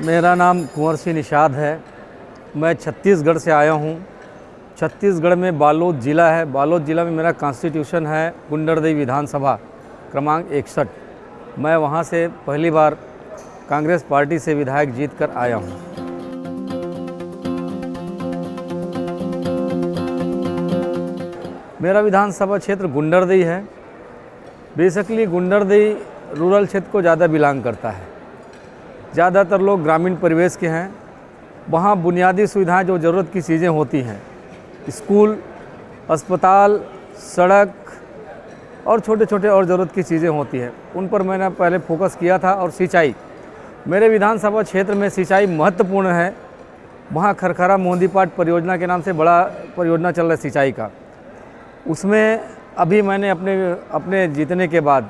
मेरा नाम कुंवर सिंह निषाद है। मैं छत्तीसगढ़ से आया हूँ। छत्तीसगढ़ में बालोद ज़िला है। बालोद ज़िला में मेरा कॉन्स्टिट्यूशन है गुंडरदेही विधानसभा क्रमांक 61। मैं वहाँ से पहली बार कांग्रेस पार्टी से विधायक जीत कर आया हूँ। मेरा विधानसभा क्षेत्र गुंडरदेही है। बेसिकली गुंडरदेही रूरल क्षेत्र को ज़्यादा बिलोंग करता है। ज़्यादातर लोग ग्रामीण परिवेश के हैं। वहाँ बुनियादी सुविधाएं जो ज़रूरत की चीज़ें होती हैं, स्कूल, अस्पताल, सड़क और छोटे छोटे और ज़रूरत की चीज़ें होती हैं, उन पर मैंने पहले फोकस किया था। और सिंचाई, मेरे विधानसभा क्षेत्र में सिंचाई महत्वपूर्ण है। वहाँ खरखरा मोहंदीपाट परियोजना के नाम से बड़ा परियोजना चल रहा है सिंचाई का। उसमें अभी मैंने अपने जीतने के बाद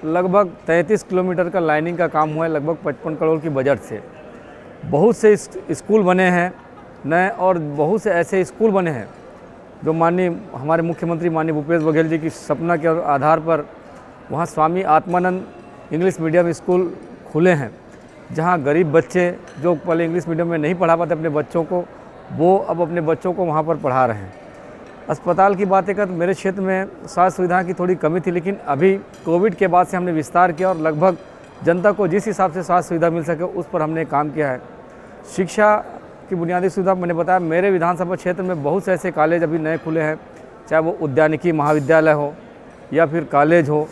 लगभग 33 किलोमीटर का लाइनिंग का काम हुआ है, लगभग 55 करोड़ की बजट से। बहुत से स्कूल बने हैं नए, और बहुत से ऐसे स्कूल बने हैं जो माननीय हमारे मुख्यमंत्री माननीय भूपेश बघेल जी की सपना के आधार पर वहाँ Swami Atmanand English medium school खुले हैं, जहाँ गरीब बच्चे जो पहले इंग्लिश मीडियम में नहीं पढ़ा पाते अपने बच्चों को, वो अब अपने बच्चों को वहाँ पर पढ़ा रहे हैं। अस्पताल की बातें कर, मेरे क्षेत्र में स्वास्थ्य सुविधा की थोड़ी कमी थी, लेकिन अभी कोविड के बाद से हमने विस्तार किया और लगभग जनता को जिस हिसाब से स्वास्थ्य सुविधा मिल सके उस पर हमने काम किया है। शिक्षा की बुनियादी सुविधा मैंने बताया, मेरे विधानसभा क्षेत्र में बहुत से ऐसे कॉलेज अभी नए खुले हैं, चाहे वो उद्यानिकी महाविद्यालय हो या फिर कॉलेज हो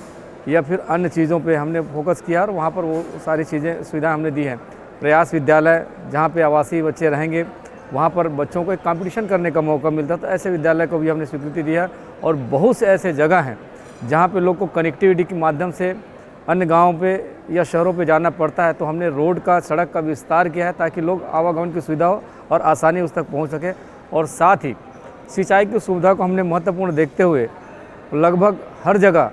या फिर अन्य चीज़ों पे हमने फोकस किया और वहाँ पर वो सारी चीज़ें सुविधाएं हमने दी हैं। प्रयास विद्यालय, जहाँ पे आवासीय बच्चे रहेंगे, वहाँ पर बच्चों को एक कंपटीशन करने का मौका मिलता, तो ऐसे विद्यालय को भी हमने स्वीकृति दी है। और बहुत से ऐसे जगह हैं जहाँ पे लोग को कनेक्टिविटी के माध्यम से अन्य गाँव पे या शहरों पे जाना पड़ता है, तो हमने रोड का, सड़क का विस्तार किया है ताकि लोग आवागमन की सुविधा हो और आसानी उस तक पहुँच सके। और साथ ही सिंचाई की सुविधा को हमने महत्वपूर्ण देखते हुए लगभग हर जगह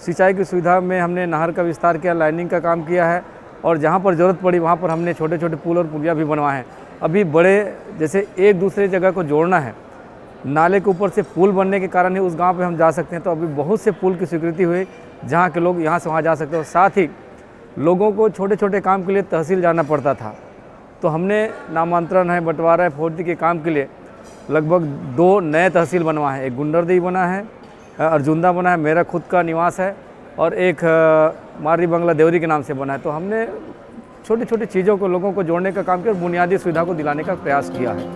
सिंचाई की सुविधा में हमने नहर का विस्तार किया, लाइनिंग का काम किया है, और जहाँ पर ज़रूरत पड़ी वहाँ पर हमने छोटे छोटे पुल और पुलिया भी बनवाए हैं। अभी बड़े जैसे एक दूसरे जगह को जोड़ना है, नाले के ऊपर से पुल बनने के कारण ही उस गांव पे हम जा सकते हैं, तो अभी बहुत से पुल की स्वीकृति हुई जहां के लोग यहां से वहां जा सकते हो। साथ ही लोगों को छोटे छोटे काम के लिए तहसील जाना पड़ता था, तो हमने नामांतरण है, बंटवारा है, फौजदारी के काम के लिए लगभग 2 नए तहसील बनवाए हैं। एक गुंडरदेही बना है, अर्जुंदा बना है, मेरा खुद का निवास है, और एक मारी बंगला देवरी के नाम से बना है। तो हमने छोटी छोटी चीज़ों को, लोगों को जोड़ने का काम किया और बुनियादी सुविधा को दिलाने का प्रयास किया है।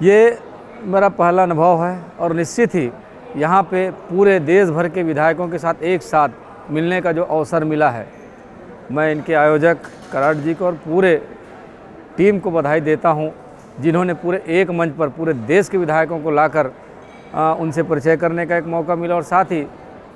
ये मेरा पहला अनुभव है, और निश्चित ही यहाँ पे पूरे देश भर के विधायकों के साथ एक साथ मिलने का जो अवसर मिला है, मैं इनके आयोजक कराड़ जी को और पूरे टीम को बधाई देता हूँ, जिन्होंने पूरे एक मंच पर पूरे देश के विधायकों को लाकर उनसे परिचय करने का एक मौका मिला। और साथ ही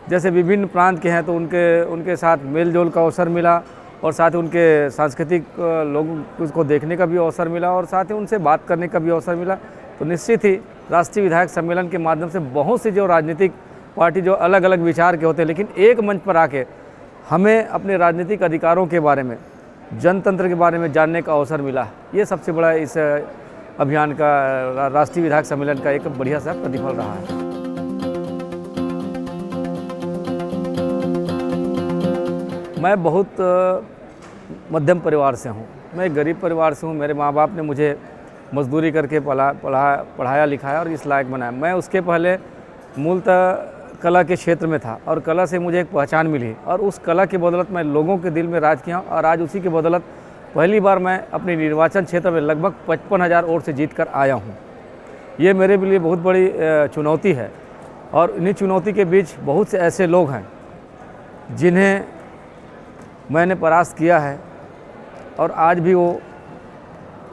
जैसे विभिन्न प्रांत के हैं तो उनके साथ मेल जोल का अवसर मिला, और साथ ही उनके सांस्कृतिक लोगों को देखने का भी अवसर मिला, और साथ ही उनसे बात करने का भी अवसर मिला। तो निश्चित ही राष्ट्रीय विधायक सम्मेलन के माध्यम से बहुत सी जो राजनीतिक पार्टी जो अलग अलग विचार के होते हैं, लेकिन एक मंच पर आके हमें अपने राजनीतिक अधिकारों के बारे में, जनतंत्र के बारे में जानने का अवसर मिला। ये सबसे बड़ा इस अभियान का, राष्ट्रीय विधायक सम्मेलन का एक बढ़िया सा प्रतिफल रहा है। मैं बहुत मध्यम परिवार से हूँ। मैं एक गरीब परिवार से हूँ। मेरे माँ बाप ने मुझे मजदूरी करके पढ़ाया लिखाया और इस लायक बनाया। मैं उसके पहले मूलतः कला के क्षेत्र में था, और कला से मुझे एक पहचान मिली, और उस कला की बदौलत मैं लोगों के दिल में राज किया, और आज उसी की बदौलत पहली बार मैं अपने निर्वाचन क्षेत्र में लगभग 55,000 वोट से जीत कर आया हूँ। ये मेरे लिए बहुत बड़ी चुनौती है, और इन्हीं चुनौती के बीच बहुत से ऐसे लोग हैं जिन्हें मैंने परास्त किया है, और आज भी वो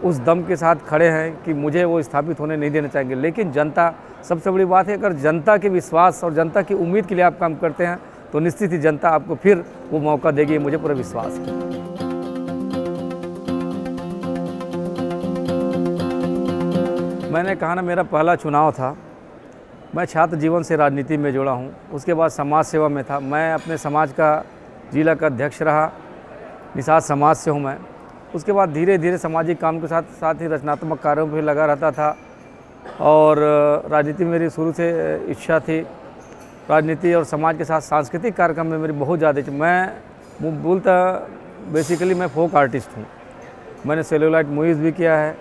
उस दम के साथ खड़े हैं कि मुझे वो स्थापित होने नहीं देना चाहेंगे। लेकिन जनता, सबसे बड़ी बात है, अगर जनता के विश्वास और जनता की उम्मीद के लिए आप काम करते हैं तो निश्चित ही जनता आपको फिर वो मौका देगी, मुझे पूरा विश्वास है। मैंने कहा ना, मेरा पहला चुनाव था। मैं छात्र जीवन से राजनीति में जुड़ा हूँ, उसके बाद समाज सेवा में था। मैं अपने समाज का जिला का अध्यक्ष रहा, निषाद समाज से हूँ मैं। उसके बाद धीरे धीरे सामाजिक काम के साथ ही रचनात्मक कार्यों में लगा रहता था, और राजनीति में मेरी शुरू से इच्छा थी। राजनीति और समाज के साथ सांस्कृतिक कार्यक्रम में मेरी बहुत ज़्यादा मैं बोलता बेसिकली मैं फोक आर्टिस्ट हूँ। मैंने सेलुलाइट मूवीज़ भी किया है,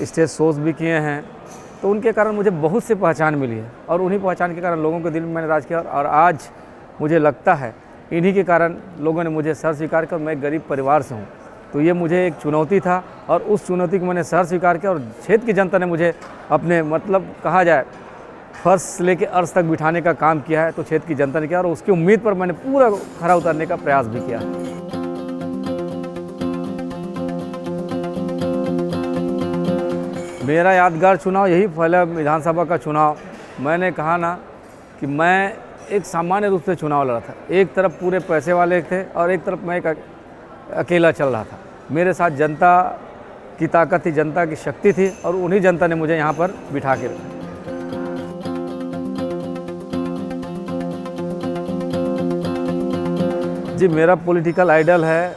स्टेज शोज़ भी किए हैं, तो उनके कारण मुझे बहुत से पहचान मिली है और उन्हीं पहचान के कारण लोगों के दिल में मैंने राज किया। और आज मुझे लगता है इन्हीं के कारण लोगों ने मुझे सर स्वीकार किया। मैं गरीब परिवार से हूँ, तो ये मुझे एक चुनौती था और उस चुनौती को मैंने सर स्वीकार किया और क्षेत्र की जनता ने मुझे अपने मतलब कहा जाए फर्श से लेके अर्श तक बिठाने का काम किया है, तो क्षेत्र की जनता ने किया और उसकी उम्मीद पर मैंने पूरा खरा उतरने का प्रयास भी किया। मेरा यादगार चुनाव यही पहला विधानसभा का चुनाव। मैंने कहा ना कि मैं एक सामान्य रूप से चुनाव लड़ा था। एक तरफ पूरे पैसे वाले थे और एक तरफ मैं एक अकेला चल रहा था। मेरे साथ जनता की ताकत थी, जनता की शक्ति थी और उन्हीं जनता ने मुझे यहाँ पर बिठा के रखा। जी, मेरा पॉलिटिकल आइडल है,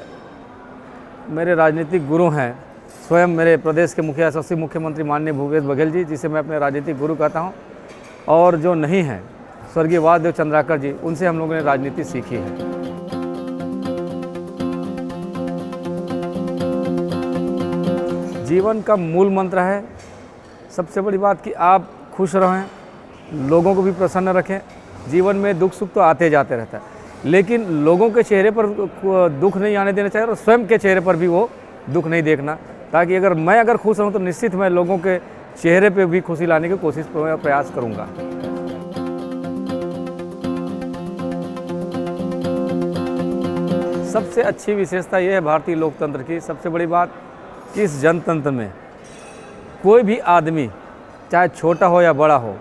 मेरे राजनीतिक गुरु हैं स्वयं मेरे प्रदेश के मुखिया यशस्वी मुख्यमंत्री माननीय भूपेश बघेल जी, जिसे मैं अपने राजनीतिक गुरु कहता हूं। और जो नहीं हैं स्वर्गीय वासुदेव चंद्राकर जी, उनसे हम लोगों ने राजनीति सीखी है। जीवन का मूल मंत्र है सबसे बड़ी बात कि आप खुश रहें, लोगों को भी प्रसन्न रखें। जीवन में दुख सुख तो आते जाते रहता है, लेकिन लोगों के चेहरे पर दुख नहीं आने देना चाहिए और स्वयं के चेहरे पर भी वो दुख नहीं देखना, ताकि अगर खुश रहूं तो निश्चित मैं लोगों के चेहरे पे भी खुशी लाने की कोशिश प्रयास करूंगा। सबसे अच्छी विशेषता ये है भारतीय लोकतंत्र की, सबसे बड़ी बात कि इस जनतंत्र में कोई भी आदमी चाहे छोटा हो या बड़ा हो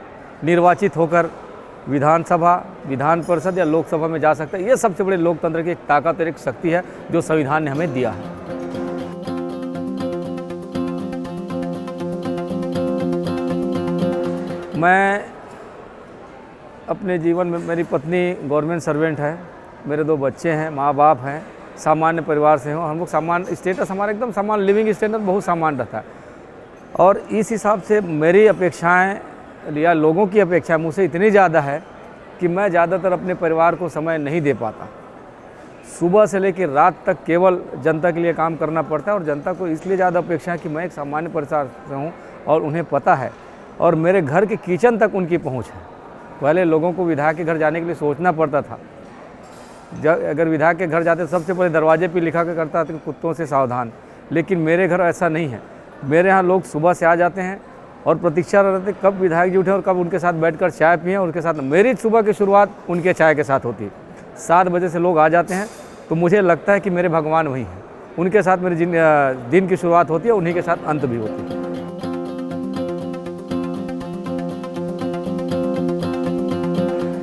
निर्वाचित होकर विधानसभा, विधान परिषद या लोकसभा में जा सकता है। ये सबसे बड़े लोकतंत्र की एक ताकत और एक शक्ति है जो संविधान ने हमें दिया है। मैं अपने जीवन में, मेरी पत्नी गवर्नमेंट सर्वेंट है, मेरे 2 बच्चे हैं, माँ बाप हैं, सामान्य परिवार से हूँ। हम लोग सामान्य स्टेटस, हमारा एकदम सामान्य लिविंग स्टैंडर्ड बहुत सामान्य रहता है और इस हिसाब से मेरी अपेक्षाएं या लोगों की अपेक्षाएं मुझसे इतनी ज़्यादा है कि मैं ज़्यादातर अपने परिवार को समय नहीं दे पाता। सुबह से लेकर रात तक केवल जनता के लिए काम करना पड़ता है और जनता को इसलिए ज़्यादा अपेक्षा है कि मैं एक सामान्य परिवार से हूँ और उन्हें पता है और मेरे घर के किचन तक उनकी पहुँच है। पहले लोगों को विधायक के घर जाने के लिए सोचना पड़ता था। अगर विधायक के घर जाते सबसे पहले दरवाजे पे लिखा करता था कि कुत्तों से सावधान, लेकिन मेरे घर ऐसा नहीं है। मेरे यहाँ लोग सुबह से आ जाते हैं और प्रतीक्षा रहते कब विधायक जी उठे और कब उनके साथ बैठकर चाय पिएं। उनके साथ मेरी सुबह की शुरुआत उनके चाय के साथ होती है। 7 बजे से लोग आ जाते हैं तो मुझे लगता है कि मेरे भगवान वही हैं। उनके साथ मेरे दिन की शुरुआत होती है, उन्हीं के साथ अंत भी होती है।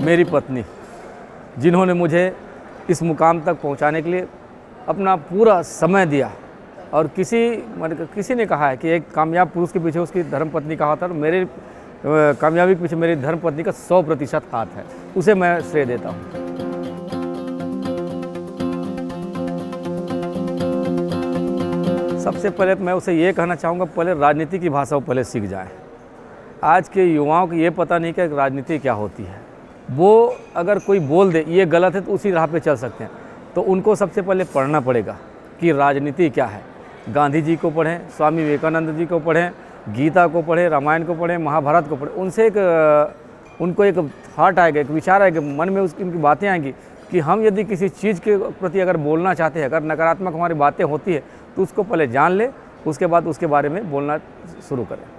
मेरी पत्नी, जिन्होंने मुझे इस मुकाम तक पहुंचाने के लिए अपना पूरा समय दिया और किसी ने कहा है कि एक कामयाब पुरुष के पीछे उसकी धर्मपत्नी का हाथ है और मेरे कामयाबी के पीछे मेरी धर्मपत्नी का 100% हाथ है। उसे मैं श्रेय देता हूँ। सबसे पहले मैं उसे ये कहना चाहूँगा, पहले राजनीति की भाषा पहले सीख जाए। आज के युवाओं को ये पता नहीं कि राजनीति क्या होती है। वो अगर कोई बोल दे ये गलत है तो उसी राह पे चल सकते हैं। तो उनको सबसे पहले पढ़ना पड़ेगा कि राजनीति क्या है। गांधी जी को पढ़ें, स्वामी विवेकानंद जी को पढ़ें, गीता को पढ़ें, रामायण को पढ़ें, महाभारत को पढ़ें। उनसे उनको एक थॉट आएगा, एक विचार आएगा, मन में उनकी बातें आएंगी कि हम यदि किसी चीज़ के प्रति अगर बोलना चाहते हैं, अगर नकारात्मक हमारी बातें होती है तो उसको पहले जान ले, उसके बाद उसके बारे में बोलना शुरू करें।